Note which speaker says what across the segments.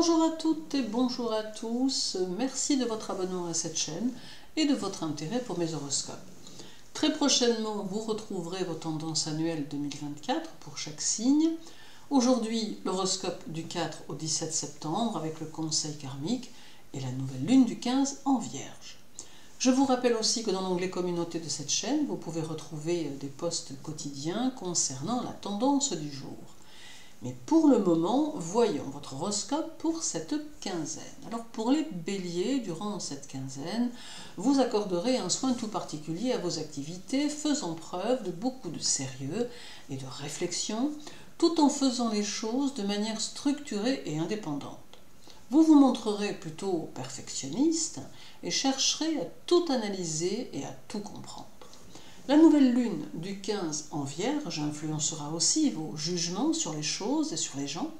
Speaker 1: Bonjour à toutes et bonjour à tous, merci de votre abonnement à cette chaîne et de votre intérêt pour mes horoscopes. Très prochainement, vous retrouverez vos tendances annuelles 2024 pour chaque signe. Aujourd'hui, l'horoscope du 4 au 17 septembre avec le conseil karmique et la nouvelle lune du 15 en Vierge. Je vous rappelle aussi que dans l'onglet communauté de cette chaîne, vous pouvez retrouver des posts quotidiens concernant la tendance du jour. Mais pour le moment, voyons votre horoscope pour cette quinzaine. Alors pour les béliers, durant cette quinzaine, vous accorderez un soin tout particulier à vos activités, faisant preuve de beaucoup de sérieux et de réflexion, tout en faisant les choses de manière structurée et indépendante. Vous vous montrerez plutôt perfectionniste et chercherez à tout analyser et à tout comprendre. La nouvelle lune du 15 en Vierge influencera aussi vos jugements sur les choses et sur les gens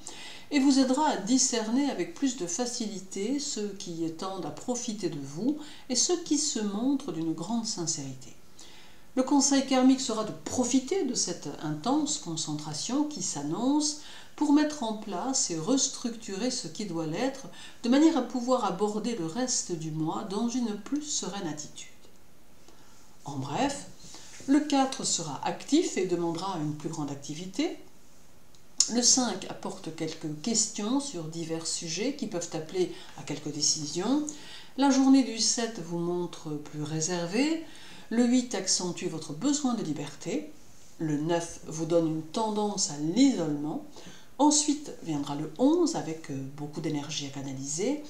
Speaker 1: et vous aidera à discerner avec plus de facilité ceux qui tendent à profiter de vous et ceux qui se montrent d'une grande sincérité. Le conseil karmique sera de profiter de cette intense concentration qui s'annonce pour mettre en place et restructurer ce qui doit l'être de manière à pouvoir aborder le reste du mois dans une plus sereine attitude. En bref, le 4 sera actif et demandera une plus grande activité. Le 5 apporte quelques questions sur divers sujets qui peuvent appeler à quelques décisions. La journée du 7 vous montre plus réservé. Le 8 accentue votre besoin de liberté. Le 9 vous donne une tendance à l'isolement. Ensuite viendra le 11 avec beaucoup d'énergie à canaliser.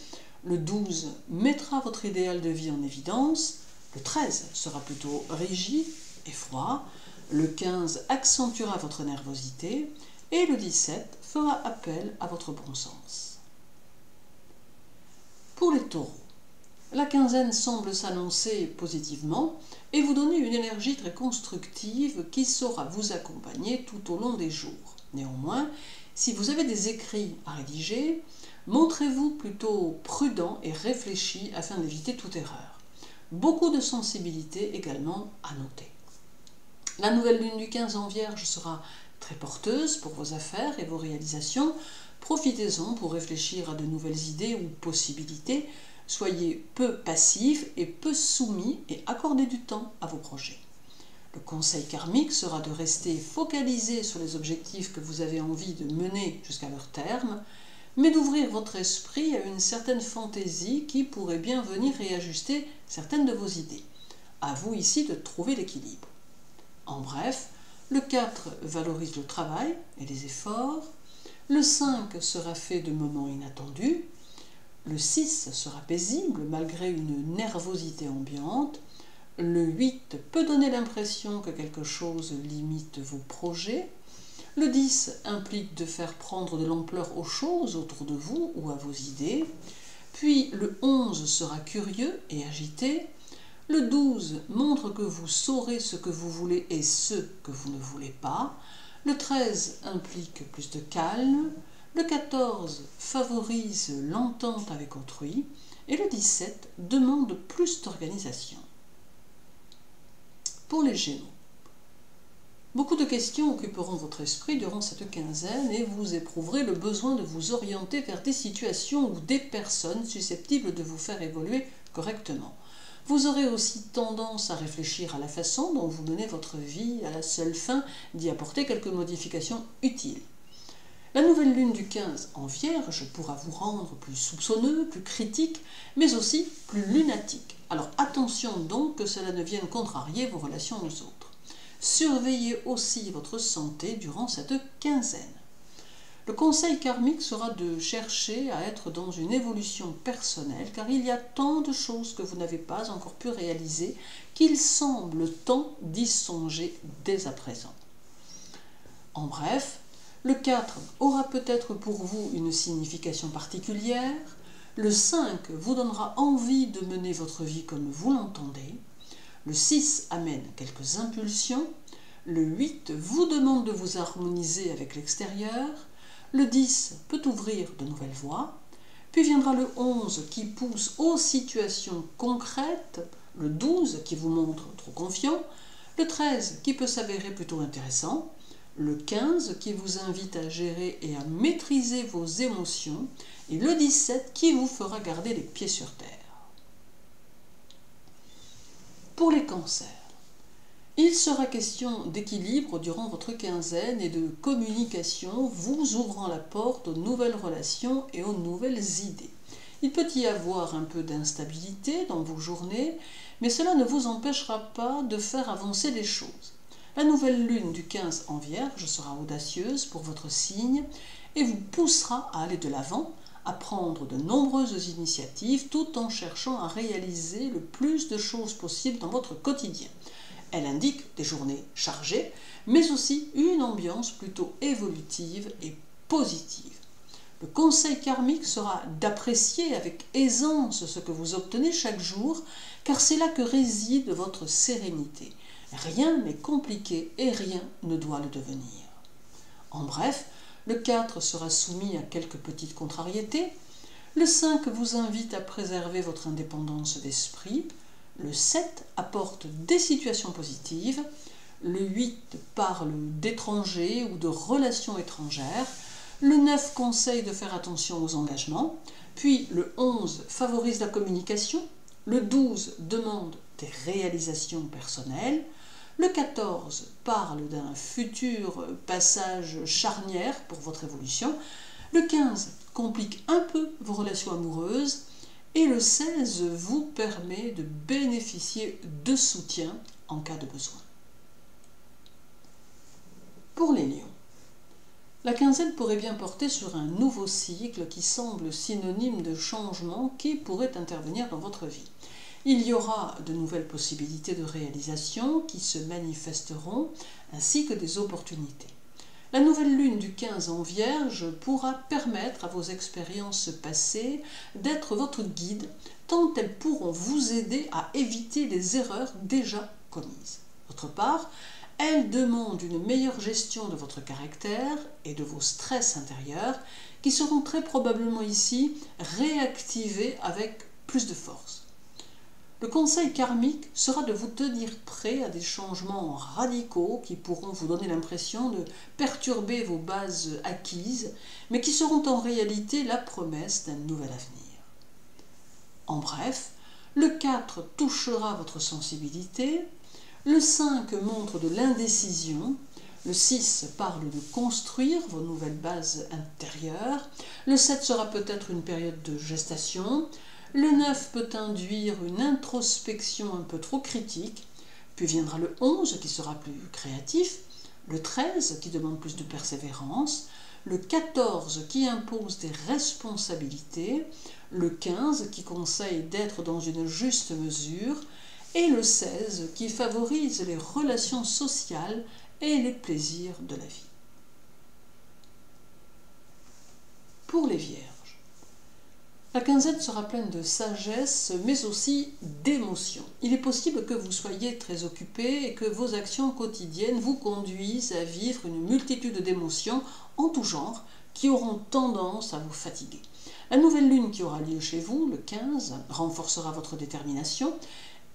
Speaker 1: Le 12 mettra votre idéal de vie en évidence. Le 13 sera plutôt rigide et froid, le 15 accentuera votre nervosité et le 17 fera appel à votre bon sens. Pour les taureaux, la quinzaine semble s'annoncer positivement et vous donner une énergie très constructive qui saura vous accompagner tout au long des jours. Néanmoins, si vous avez des écrits à rédiger, montrez-vous plutôt prudent et réfléchi afin d'éviter toute erreur. Beaucoup de sensibilité également à noter. La nouvelle lune du 15 en Vierge sera très porteuse pour vos affaires et vos réalisations. Profitez-en pour réfléchir à de nouvelles idées ou possibilités. Soyez peu passif et peu soumis et accordez du temps à vos projets. Le conseil karmique sera de rester focalisé sur les objectifs que vous avez envie de mener jusqu'à leur terme, mais d'ouvrir votre esprit à une certaine fantaisie qui pourrait bien venir réajuster certaines de vos idées. À vous ici de trouver l'équilibre. En bref, le 4 valorise le travail et les efforts, le 5 sera fait de moments inattendus, le 6 sera paisible malgré une nervosité ambiante, le 8 peut donner l'impression que quelque chose limite vos projets, le 10 implique de faire prendre de l'ampleur aux choses autour de vous ou à vos idées, puis le 11 sera curieux et agité, le 12 montre que vous saurez ce que vous voulez et ce que vous ne voulez pas. Le 13 implique plus de calme. Le 14 favorise l'entente avec autrui. Et le 17 demande plus d'organisation. Pour les Gémeaux, beaucoup de questions occuperont votre esprit durant cette quinzaine et vous éprouverez le besoin de vous orienter vers des situations ou des personnes susceptibles de vous faire évoluer correctement. Vous aurez aussi tendance à réfléchir à la façon dont vous menez votre vie à la seule fin d'y apporter quelques modifications utiles. La nouvelle lune du 15 en Vierge pourra vous rendre plus soupçonneux, plus critique, mais aussi plus lunatique. Alors attention donc que cela ne vienne contrarier vos relations aux autres. Surveillez aussi votre santé durant cette quinzaine. Le conseil karmique sera de chercher à être dans une évolution personnelle car il y a tant de choses que vous n'avez pas encore pu réaliser qu'il semble temps d'y songer dès à présent. En bref, le 4 aura peut-être pour vous une signification particulière, le 5 vous donnera envie de mener votre vie comme vous l'entendez, le 6 amène quelques impulsions, le 8 vous demande de vous harmoniser avec l'extérieur, le 10 peut ouvrir de nouvelles voies, puis viendra le 11 qui pousse aux situations concrètes, le 12 qui vous montre trop confiant, le 13 qui peut s'avérer plutôt intéressant, le 15 qui vous invite à gérer et à maîtriser vos émotions, et le 17 qui vous fera garder les pieds sur terre. Pour les cancers, il sera question d'équilibre durant votre quinzaine et de communication vous ouvrant la porte aux nouvelles relations et aux nouvelles idées. Il peut y avoir un peu d'instabilité dans vos journées, mais cela ne vous empêchera pas de faire avancer les choses. La nouvelle lune du 15 en Vierge sera audacieuse pour votre signe et vous poussera à aller de l'avant, à prendre de nombreuses initiatives tout en cherchant à réaliser le plus de choses possibles dans votre quotidien. Elle indique des journées chargées, mais aussi une ambiance plutôt évolutive et positive. Le conseil karmique sera d'apprécier avec aisance ce que vous obtenez chaque jour, car c'est là que réside votre sérénité. Rien n'est compliqué et rien ne doit le devenir. En bref, le 4 sera soumis à quelques petites contrariétés. Le 5 vous invite à préserver votre indépendance d'esprit. Le 7 apporte des situations positives. Le 8 parle d'étrangers ou de relations étrangères. Le 9 conseille de faire attention aux engagements. Puis le 11 favorise la communication. Le 12 demande des réalisations personnelles. Le 14 parle d'un futur passage charnière pour votre évolution. Le 15 complique un peu vos relations amoureuses. Et le 16 vous permet de bénéficier de soutien en cas de besoin. Pour les lions, la quinzaine pourrait bien porter sur un nouveau cycle qui semble synonyme de changement qui pourrait intervenir dans votre vie. Il y aura de nouvelles possibilités de réalisation qui se manifesteront, ainsi que des opportunités. La nouvelle lune du 15 en Vierge pourra permettre à vos expériences passées d'être votre guide, tant elles pourront vous aider à éviter les erreurs déjà commises. D'autre part, elles demandent une meilleure gestion de votre caractère et de vos stress intérieurs, qui seront très probablement ici réactivés avec plus de force. Le conseil karmique sera de vous tenir prêt à des changements radicaux qui pourront vous donner l'impression de perturber vos bases acquises, mais qui seront en réalité la promesse d'un nouvel avenir. En bref, le 4 touchera votre sensibilité, le 5 montre de l'indécision, le 6 parle de construire vos nouvelles bases intérieures, le 7 sera peut-être une période de gestation, le 9 peut induire une introspection un peu trop critique, puis viendra le 11 qui sera plus créatif, le 13 qui demande plus de persévérance, le 14 qui impose des responsabilités, le 15 qui conseille d'être dans une juste mesure, et le 16 qui favorise les relations sociales et les plaisirs de la vie. Pour les Vierges, la quinzaine sera pleine de sagesse, mais aussi d'émotions. Il est possible que vous soyez très occupé et que vos actions quotidiennes vous conduisent à vivre une multitude d'émotions en tout genre qui auront tendance à vous fatiguer. La nouvelle lune qui aura lieu chez vous, le 15, renforcera votre détermination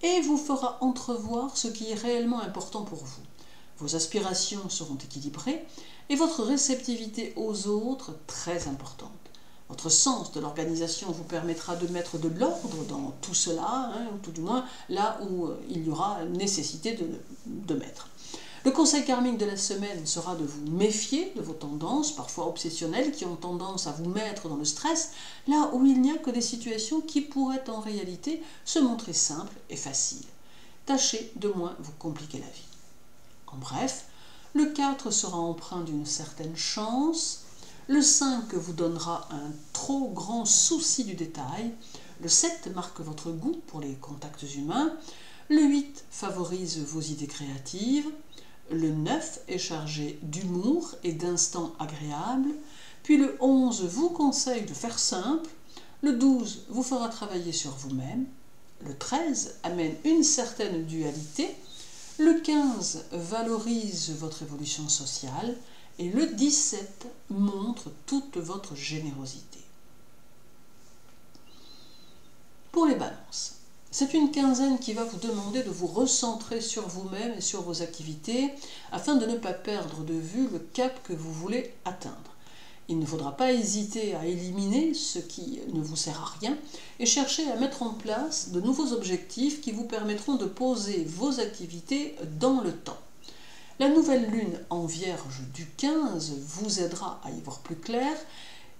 Speaker 1: et vous fera entrevoir ce qui est réellement important pour vous. Vos aspirations seront équilibrées et votre réceptivité aux autres très importante. Votre sens de l'organisation vous permettra de mettre de l'ordre dans tout cela, ou tout du moins là où il y aura nécessité de mettre. Le conseil karmique de la semaine sera de vous méfier de vos tendances, parfois obsessionnelles, qui ont tendance à vous mettre dans le stress, là où il n'y a que des situations qui pourraient en réalité se montrer simples et faciles. Tâchez de moins vous compliquer la vie. En bref, le 4 sera empreint d'une certaine chance, le 5 vous donnera un trop grand souci du détail, le 7 marque votre goût pour les contacts humains, le 8 favorise vos idées créatives, le 9 est chargé d'humour et d'instants agréables, puis le 11 vous conseille de faire simple, le 12 vous fera travailler sur vous-même, le 13 amène une certaine dualité, le 15 valorise votre évolution sociale et le 17 montre toute votre générosité. Pour les balances, c'est une quinzaine qui va vous demander de vous recentrer sur vous-même et sur vos activités afin de ne pas perdre de vue le cap que vous voulez atteindre. Il ne faudra pas hésiter à éliminer ce qui ne vous sert à rien et chercher à mettre en place de nouveaux objectifs qui vous permettront de poser vos activités dans le temps. La nouvelle lune en Vierge du 15 vous aidera à y voir plus clair,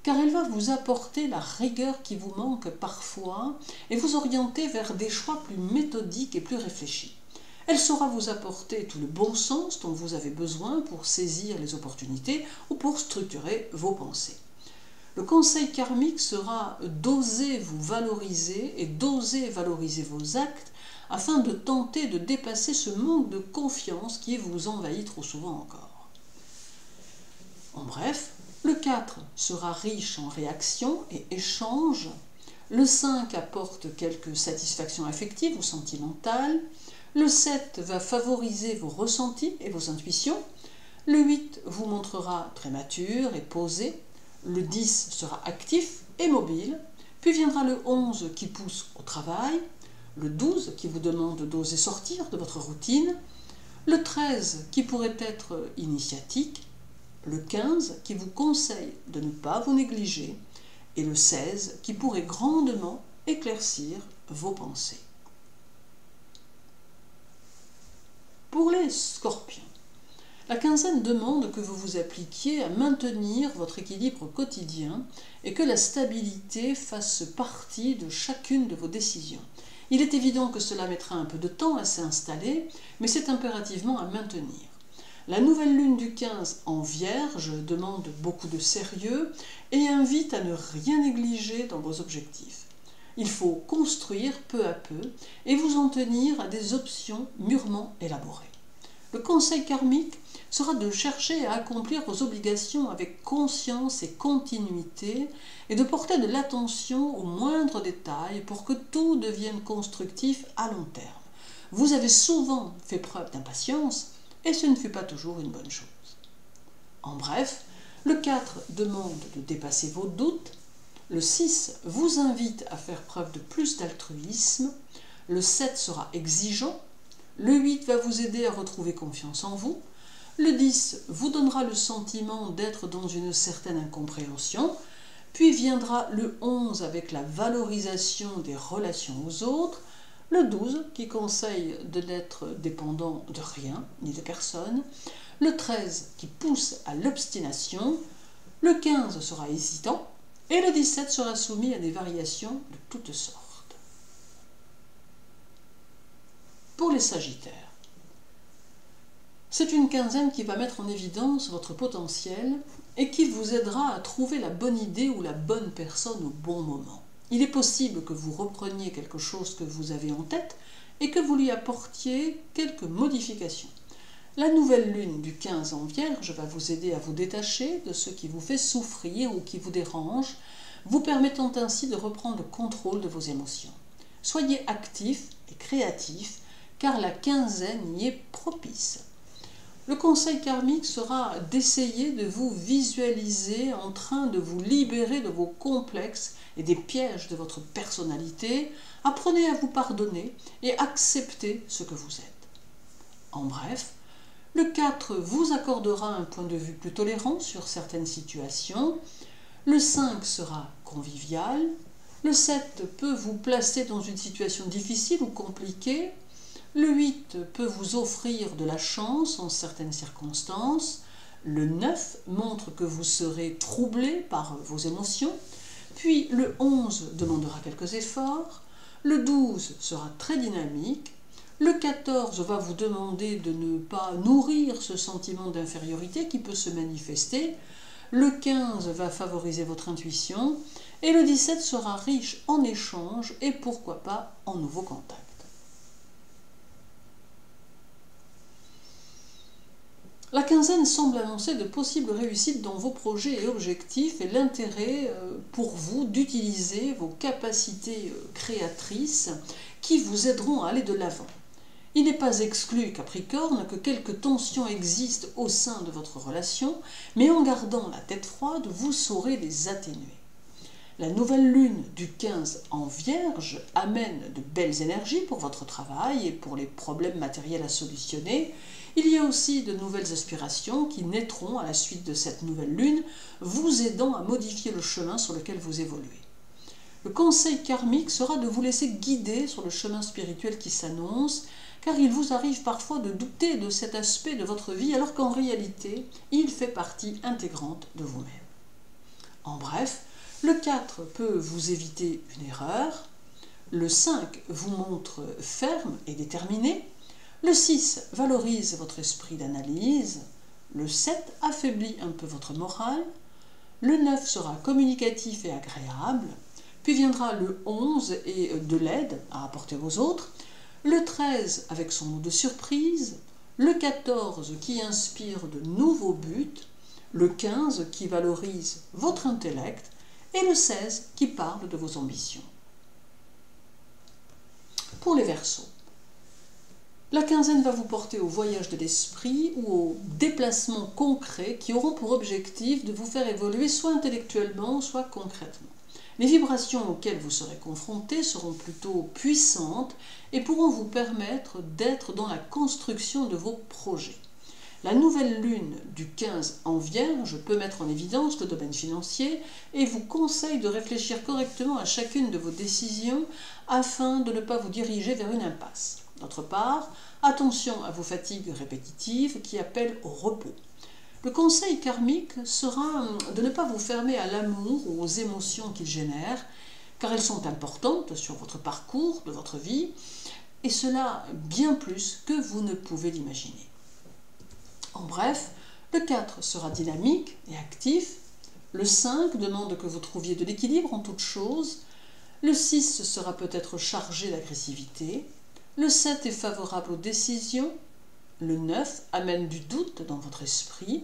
Speaker 1: car elle va vous apporter la rigueur qui vous manque parfois et vous orienter vers des choix plus méthodiques et plus réfléchis. Elle saura vous apporter tout le bon sens dont vous avez besoin pour saisir les opportunités ou pour structurer vos pensées. Le conseil karmique sera d'oser vous valoriser et d'oser valoriser vos actes afin de tenter de dépasser ce manque de confiance qui vous envahit trop souvent encore. En bref, le 4 sera riche en réactions et échanges. Le 5 apporte quelques satisfactions affectives ou sentimentales. Le 7 va favoriser vos ressentis et vos intuitions. Le 8 vous montrera très mature et posé. Le 10 sera actif et mobile. Puis viendra le 11 qui pousse au travail. Le 12 qui vous demande d'oser sortir de votre routine. Le 13 qui pourrait être initiatique. Le 15 qui vous conseille de ne pas vous négliger. Et le 16 qui pourrait grandement éclaircir vos pensées. Pour les Scorpions, la quinzaine demande que vous vous appliquiez à maintenir votre équilibre quotidien et que la stabilité fasse partie de chacune de vos décisions. Il est évident que cela mettra un peu de temps à s'installer, mais c'est impérativement à maintenir. La nouvelle lune du 15 en Vierge demande beaucoup de sérieux et invite à ne rien négliger dans vos objectifs. Il faut construire peu à peu et vous en tenir à des options mûrement élaborées. Le conseil karmique sera de chercher à accomplir vos obligations avec conscience et continuité et de porter de l'attention aux moindres détails pour que tout devienne constructif à long terme. Vous avez souvent fait preuve d'impatience et ce ne fut pas toujours une bonne chose. En bref, le 4 demande de dépasser vos doutes. Le 6 vous invite à faire preuve de plus d'altruisme. Le 7 sera exigeant. Le 8 va vous aider à retrouver confiance en vous. Le 10 vous donnera le sentiment d'être dans une certaine incompréhension. Puis viendra le 11 avec la valorisation des relations aux autres. Le 12 qui conseille de n'être dépendant de rien ni de personne. Le 13 qui pousse à l'obstination. Le 15 sera hésitant. Et le 17 sera soumis à des variations de toutes sortes. Pour les Sagittaires, c'est une quinzaine qui va mettre en évidence votre potentiel et qui vous aidera à trouver la bonne idée ou la bonne personne au bon moment. Il est possible que vous repreniez quelque chose que vous avez en tête et que vous lui apportiez quelques modifications. La nouvelle lune du 15 en Vierge va vous aider à vous détacher de ce qui vous fait souffrir ou qui vous dérange, vous permettant ainsi de reprendre le contrôle de vos émotions. Soyez actifs et créatifs, car la quinzaine y est propice. Le conseil karmique sera d'essayer de vous visualiser en train de vous libérer de vos complexes et des pièges de votre personnalité. Apprenez à vous pardonner et accepter ce que vous êtes. En bref, le 4 vous accordera un point de vue plus tolérant sur certaines situations. Le 5 sera convivial. Le 7 peut vous placer dans une situation difficile ou compliquée. Le 8 peut vous offrir de la chance en certaines circonstances. Le 9 montre que vous serez troublé par vos émotions. Puis le 11 demandera quelques efforts. Le 12 sera très dynamique. Le 14 va vous demander de ne pas nourrir ce sentiment d'infériorité qui peut se manifester. Le 15 va favoriser votre intuition. Et le 17 sera riche en échanges et pourquoi pas en nouveaux contacts. La quinzaine semble annoncer de possibles réussites dans vos projets et objectifs et l'intérêt pour vous d'utiliser vos capacités créatrices qui vous aideront à aller de l'avant. Il n'est pas exclu, Capricorne, que quelques tensions existent au sein de votre relation, mais en gardant la tête froide, vous saurez les atténuer. La nouvelle lune du 15 en Vierge amène de belles énergies pour votre travail et pour les problèmes matériels à solutionner. Il y a aussi de nouvelles aspirations qui naîtront à la suite de cette nouvelle lune, vous aidant à modifier le chemin sur lequel vous évoluez. Le conseil karmique sera de vous laisser guider sur le chemin spirituel qui s'annonce, car il vous arrive parfois de douter de cet aspect de votre vie, alors qu'en réalité, il fait partie intégrante de vous-même. En bref, le 4 peut vous éviter une erreur, le 5 vous montre ferme et déterminé, le 6 valorise votre esprit d'analyse, le 7 affaiblit un peu votre morale, le 9 sera communicatif et agréable, puis viendra le 11 et de l'aide à apporter aux autres, le 13 avec son lot de surprise, le 14 qui inspire de nouveaux buts, le 15 qui valorise votre intellect et le 16 qui parle de vos ambitions. Pour les Verseaux, la quinzaine va vous porter au voyage de l'esprit ou aux déplacements concrets qui auront pour objectif de vous faire évoluer soit intellectuellement, soit concrètement. Les vibrations auxquelles vous serez confrontés seront plutôt puissantes et pourront vous permettre d'être dans la construction de vos projets. La nouvelle lune du 15 en Vierge peut mettre en évidence le domaine financier et vous conseille de réfléchir correctement à chacune de vos décisions afin de ne pas vous diriger vers une impasse. D'autre part, attention à vos fatigues répétitives qui appellent au repos. Le conseil karmique sera de ne pas vous fermer à l'amour ou aux émotions qu'il génère, car elles sont importantes sur votre parcours de votre vie, et cela bien plus que vous ne pouvez l'imaginer. En bref, le 4 sera dynamique et actif, le 5 demande que vous trouviez de l'équilibre en toutes choses, le 6 sera peut-être chargé d'agressivité, le 7 est favorable aux décisions, le 9 amène du doute dans votre esprit,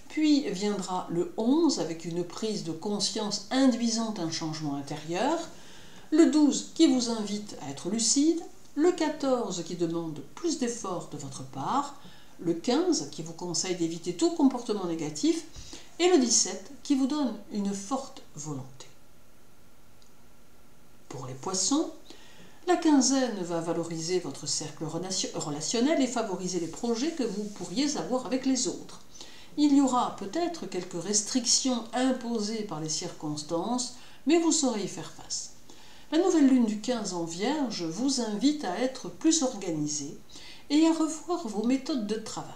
Speaker 1: puis viendra le 11 avec une prise de conscience induisant un changement intérieur, le 12 qui vous invite à être lucide, le 14 qui demande plus d'efforts de votre part, le 15 qui vous conseille d'éviter tout comportement négatif et le 17 qui vous donne une forte volonté. Pour les Poissons, la quinzaine va valoriser votre cercle relationnel et favoriser les projets que vous pourriez avoir avec les autres. Il y aura peut-être quelques restrictions imposées par les circonstances, mais vous saurez y faire face. La nouvelle lune du 15 en Vierge vous invite à être plus organisé et à revoir vos méthodes de travail.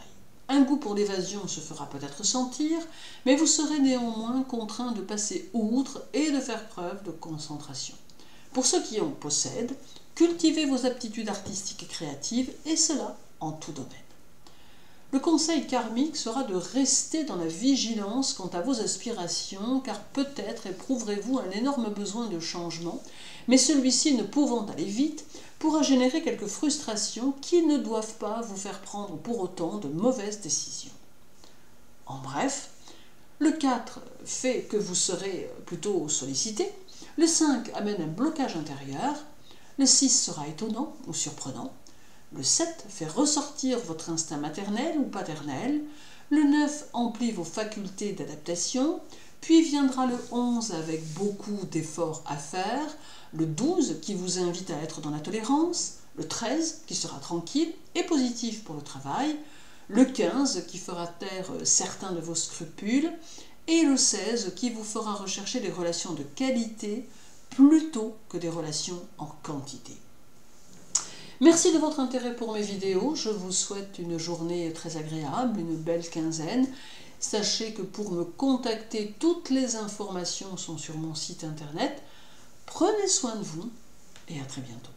Speaker 1: Un goût pour l'évasion se fera peut-être sentir, mais vous serez néanmoins contraint de passer outre et de faire preuve de concentration. Pour ceux qui en possèdent, cultivez vos aptitudes artistiques et créatives, et cela en tout domaine. Le conseil karmique sera de rester dans la vigilance quant à vos aspirations, car peut-être éprouverez-vous un énorme besoin de changement, mais celui-ci, ne pouvant aller vite, pourra générer quelques frustrations qui ne doivent pas vous faire prendre pour autant de mauvaises décisions. En bref, le 4 fait que vous serez plutôt sollicité, le 5 amène un blocage intérieur, le 6 sera étonnant ou surprenant, le 7 fait ressortir votre instinct maternel ou paternel, le 9 emplit vos facultés d'adaptation, puis viendra le 11 avec beaucoup d'efforts à faire, le 12 qui vous invite à être dans la tolérance, le 13 qui sera tranquille et positif pour le travail, le 15 qui fera taire certains de vos scrupules, et le 16 qui vous fera rechercher des relations de qualité plutôt que des relations en quantité. Merci de votre intérêt pour mes vidéos, je vous souhaite une journée très agréable, une belle quinzaine. Sachez que pour me contacter, toutes les informations sont sur mon site internet. Prenez soin de vous et à très bientôt.